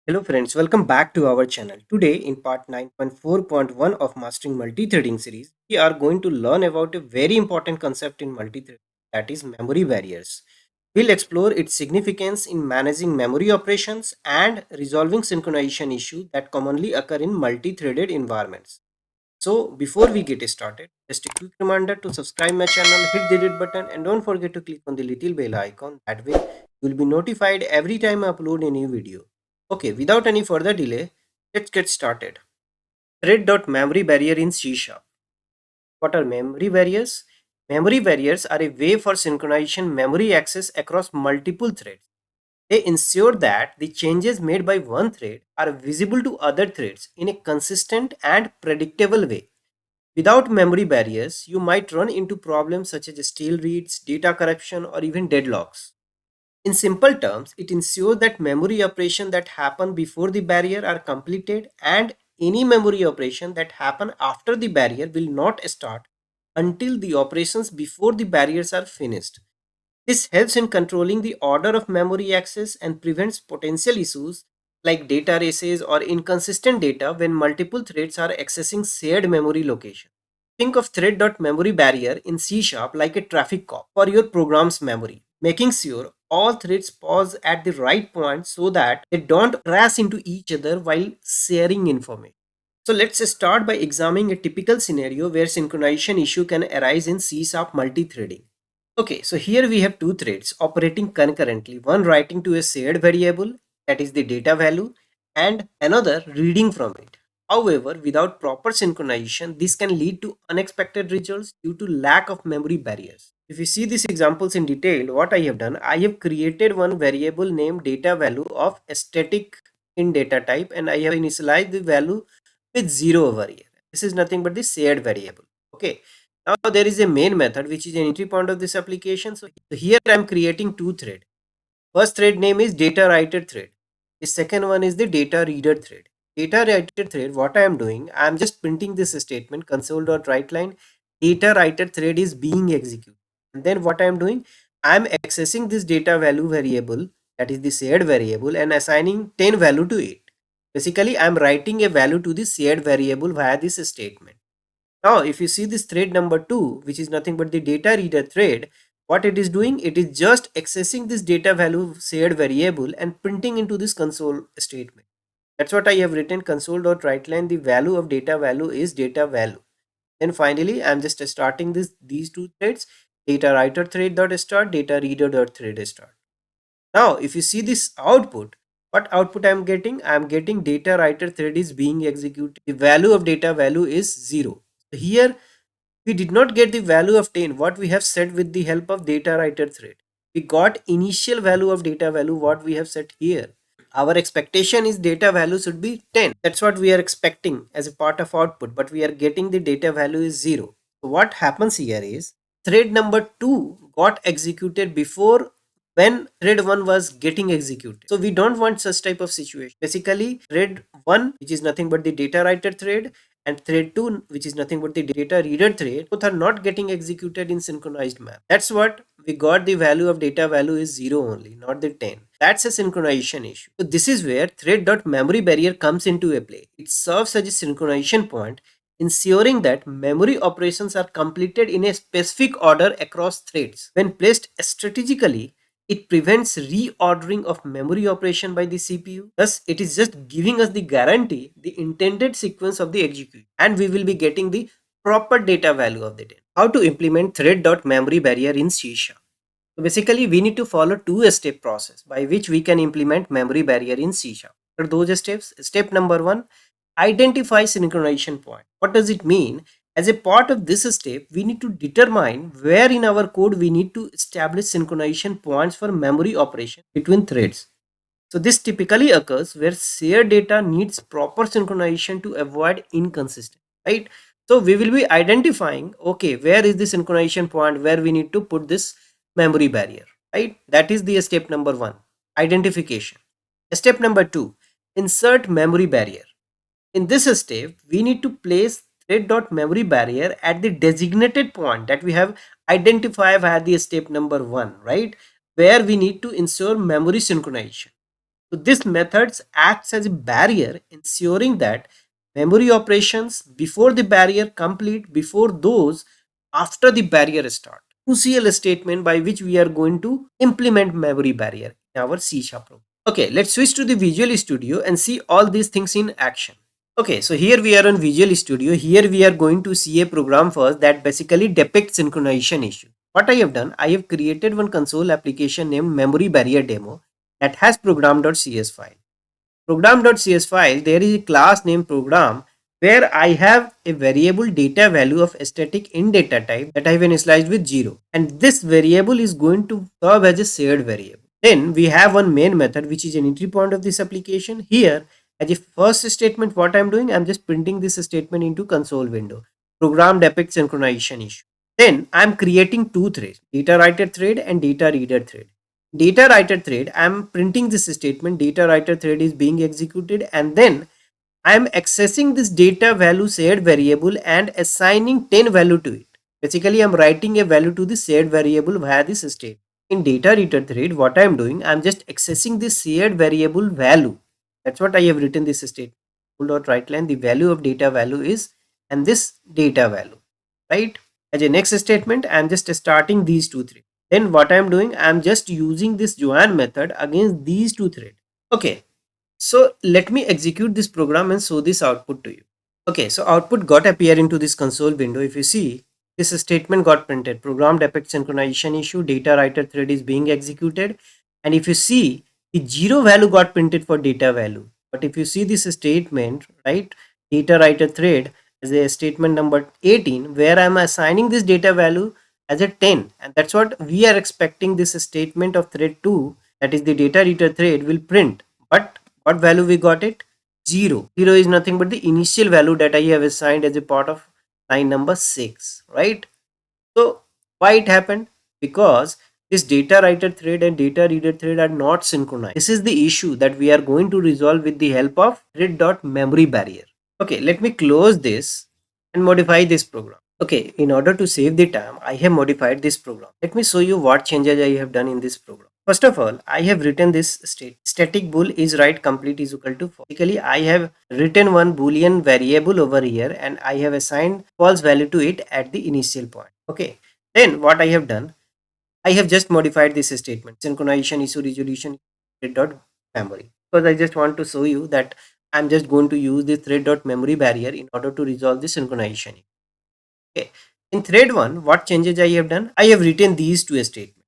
Hello friends, welcome back to our channel. Today in part 9.4.1 of Mastering Multithreading series, we are going to learn about a very important concept in multithreading, that is memory barriers. We'll explore its significance in managing memory operations and resolving synchronization issues that commonly occur in multi-threaded environments. So before we get started, just a quick reminder to subscribe my channel, hit the red button and don't forget to click on the little bell icon. That way you will be notified every time I upload a new video. Okay, without any further delay, let's get started. Thread.memory barrier in C Sharp. What are memory barriers? Memory barriers are a way for synchronization memory access across multiple threads. They ensure that the changes made by one thread are visible to other threads in a consistent and predictable way. Without memory barriers, you might run into problems such as stale reads, data corruption, or even deadlocks. In simple terms, it ensures that memory operations that happen before the barrier are completed and any memory operation that happen after the barrier will not start until the operations before the barriers are finished. This helps in controlling the order of memory access and prevents potential issues like data races or inconsistent data when multiple threads are accessing shared memory location. Think of thread.memoryBarrier in C Sharp like a traffic cop for your program's memory, making sure all threads pause at the right point so that they don't crash into each other while sharing information. So let's start by examining a typical scenario where synchronization issue can arise in C Sharp multithreading. Okay, so here we have two threads operating concurrently, one writing to a shared variable, that is the data value, and another reading from it. However, without proper synchronization, this can lead to unexpected results due to lack of memory barriers. If you see these examples in detail, what I have done, I have created one variable named data value of static in data type, and I have initialized the value with 0 over here. This is nothing but the shared variable. Okay. Now there is a main method which is an entry point of this application. So here I am creating two thread. First thread name is data writer thread. The second one is the data reader thread. Data writer thread, what I am doing, I am just printing this statement console.writeLine data writer thread is being executed. And then what I am doing, I am accessing this data value variable, that is the shared variable, and assigning 10 value to it. Basically, I am writing a value to the shared variable via this statement. Now, if you see this thread number 2, which is nothing but the data reader thread, what it is doing, it is just accessing this data value shared variable and printing into this console statement. That's what I have written console.writeLine. The value of data value is data value. Then finally, I'm just starting these two threads, data writer thread.start, data reader.thread.start. Now, if you see this output, what output I'm getting? I'm getting data writer thread is being executed. The value of data value is 0. Here we did not get the value of 10 what we have set with the help of data writer thread. We got initial value of data value what we have set here. Our expectation is data value should be 10. That's what we are expecting as a part of output, but we are getting the data value is 0. So what happens here is thread number 2 got executed before when thread 1 was getting executed. So we don't want such type of situation. Basically thread 1, which is nothing but the data writer thread, and thread 2, which is nothing but the data reader thread, both are not getting executed in synchronized manner. That's what we got. The value of data value is 0 only, not the 10. That's a synchronization issue. So this is where thread.memoryBarrier comes into a play. It serves as a synchronization point, ensuring that memory operations are completed in a specific order across threads. When placed strategically, it prevents reordering of memory operation by the CPU. Thus, it is just giving us the guarantee, the intended sequence of the execution, and we will be getting the proper data value of the data. How to implement thread.memoryBarrier in C Sharp? So basically, we need to follow two-step process by which we can implement memory barrier in C Sharp. What are those steps? Step number 1, identify synchronization point. What does it mean? As a part of this step, we need to determine where in our code we need to establish synchronization points for memory operation between threads. So this typically occurs where shared data needs proper synchronization to avoid inconsistency, right? So we will be identifying, okay, where is the synchronization point where we need to put this memory barrier, right? That is the step number 1, identification. Step number 2, insert memory barrier. In this step, we need to place thread.memoryBarrier at the designated point that we have identified via the step number 1, right? Where we need to ensure memory synchronization. So this methods acts as a barrier, ensuring that memory operations before the barrier complete before those after the barrier start. Crucial statement by which we are going to implement memory barrier in our C# program. Okay, let's switch to the Visual Studio and see all these things in action. Okay, so here we are on Visual Studio. Here we are going to see a program first that basically depicts synchronization issue. What I have done, I have created one console application named MemoryBarrier demo that has program.cs file. Program.cs file, there is a class named program where I have a variable data value of static in data type that I have initialized with 0, and this variable is going to serve as a shared variable. Then we have one main method which is an entry point of this application. Here as a first statement, what I'm doing, I'm just printing this statement into console window. Program depicts synchronization issue. Then I'm creating two threads, data writer thread and data reader thread. Data writer thread, I'm printing this statement, data writer thread is being executed, and then I'm accessing this data value shared variable and assigning 10 value to it. Basically, I'm writing a value to the shared variable via this state. In data reader thread, what I'm doing, I'm just accessing this shared variable value. That's what I have written this state. Dot write line, the value of data value is, and this data value, right? As a next statement, I'm just starting these two threads. Then what I'm doing, I'm just using this join method against these two threads. Okay, so let me execute this program and show this output to you. Okay, so output got appear into this console window. If you see, this statement got printed. Program depicts synchronization issue, data writer thread is being executed. And if you see, the 0 value got printed for data value. But if you see this statement, right, data writer thread as a statement number 18, where I'm assigning this data value as a 10. And that's what we are expecting this statement of thread 2, that is the data reader thread, will print. But what value we got it? 0. 0 is nothing but the initial value that I have assigned as a part of line number 6, right? So why it happened? Because this data writer thread and data reader thread are not synchronized. This is the issue that we are going to resolve with the help of Thread.MemoryBarrier. Okay, let me close this and modify this program. Okay, in order to save the time, I have modified this program. Let me show you what changes I have done in this program. First of all, I have written this static bool is write complete is equal to false. Basically, I have written one boolean variable over here and I have assigned false value to it at the initial point. Okay, then what I have done, I have just modified this statement, synchronization issue resolution dot memory, because I just want to show you that I'm just going to use the Thread.MemoryBarrier in order to resolve the synchronization. Okay. In thread 1, what changes I have done? I have written these two statements.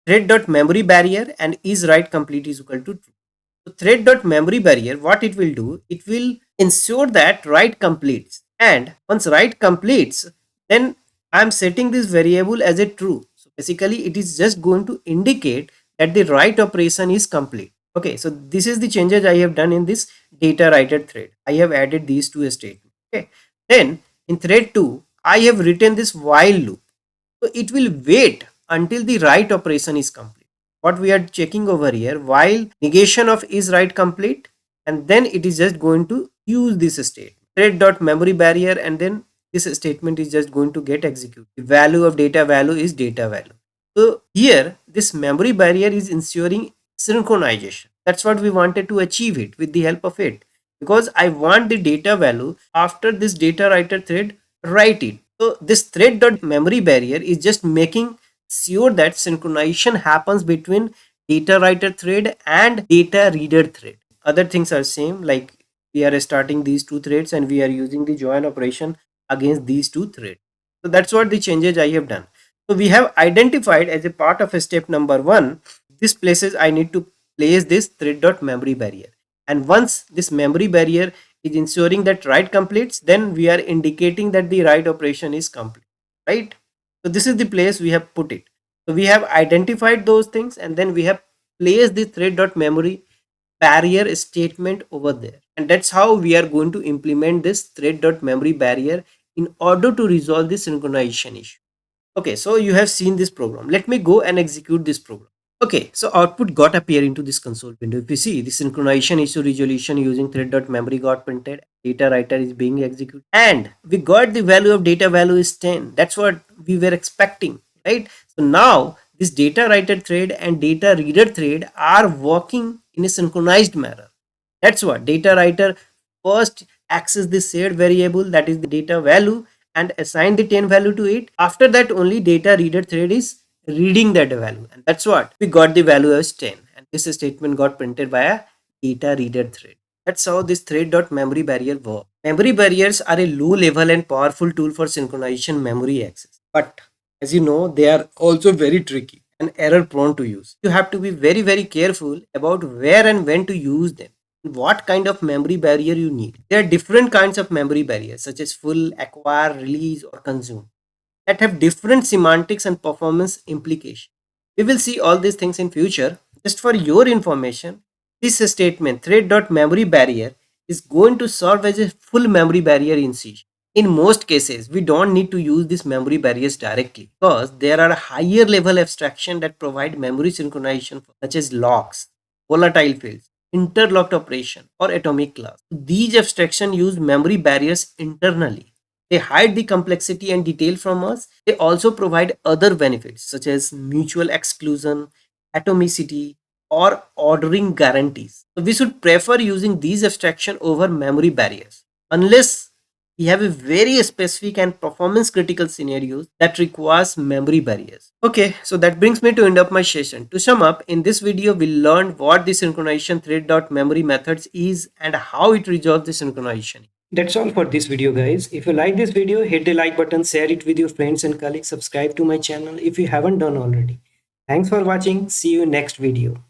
Thread.MemoryBarrier and is write complete is equal to true. So Thread.MemoryBarrier, what it will do? It will ensure that write completes. And once write completes, then I am setting this variable as a true. So basically it is just going to indicate that the write operation is complete. Okay, so this is the changes I have done in this data writer thread. I have added these two statements. Okay, then in thread 2, I have written this while loop. So it will wait until the write operation is complete. What we are checking over here, while negation of is write complete, and then it is just going to use this state Thread.MemoryBarrier, and then this statement is just going to get executed. The value of data value is data value. So here this memory barrier is ensuring synchronization. That's what we wanted to achieve it with the help of it, because I want the data value after this data writer thread write it. So this Thread.MemoryBarrier is just making sure that synchronization happens between data writer thread and data reader thread. Other things are same, like we are starting these two threads and we are using the join operation against these two threads. So that's what the changes I have done. So we have identified as a part of step number 1, this places I need to place this Thread.MemoryBarrier. And once this memory barrier is ensuring that write completes, then we are indicating that the write operation is complete, right? So this is the place we have put it. So we have identified those things and then we have placed the Thread.memory barrier statement over there, and that's how we are going to implement this Thread.MemoryBarrier in order to resolve the synchronization issue. Okay, so you have seen this program. Let me go and execute this program. Okay, so output got appear into this console window. If you see, the synchronization issue resolution using Thread.memory got printed, data writer is being executed, and we got the value of data value is 10. That's what we were expecting, right? So now this data writer thread and data reader thread are working in a synchronized manner. That's what data writer first access the shared variable, that is the data value, and assign the 10 value to it. After that, only data reader thread is reading that value, and that's what we got the value as 10, and this statement got printed by a data reader thread. That's how this thread.memory barrier works. Memory barriers are a low level and powerful tool for synchronization memory access, but as you know, they are also very tricky and error prone to use. You have to be very careful about where and when to use them, what kind of memory barrier you need. There are different kinds of memory barriers such as full, acquire, release, or consume that have different semantics and performance implications. We will see all these things in future. Just for your information, this statement thread.memory barrier is going to serve as a full memory barrier in C. In most cases, we don't need to use these memory barriers directly because there are higher level abstraction that provide memory synchronization such as locks, volatile fields, interlocked operation, or atomic class. These abstractions use memory barriers internally. They hide the complexity and detail from us. They also provide other benefits such as mutual exclusion, atomicity, or ordering guarantees. So we should prefer using these abstraction over memory barriers unless we have a very specific and performance critical scenarios that requires memory barriers. Okay, so that brings me to end of my session. To sum up, in this video we learned what the synchronization thread.memory methods is and how it resolves the synchronization. That's all for this video, guys. If you like this video, hit the like button, share it with your friends and colleagues, subscribe to my channel if you haven't done already. Thanks for watching. See you next video.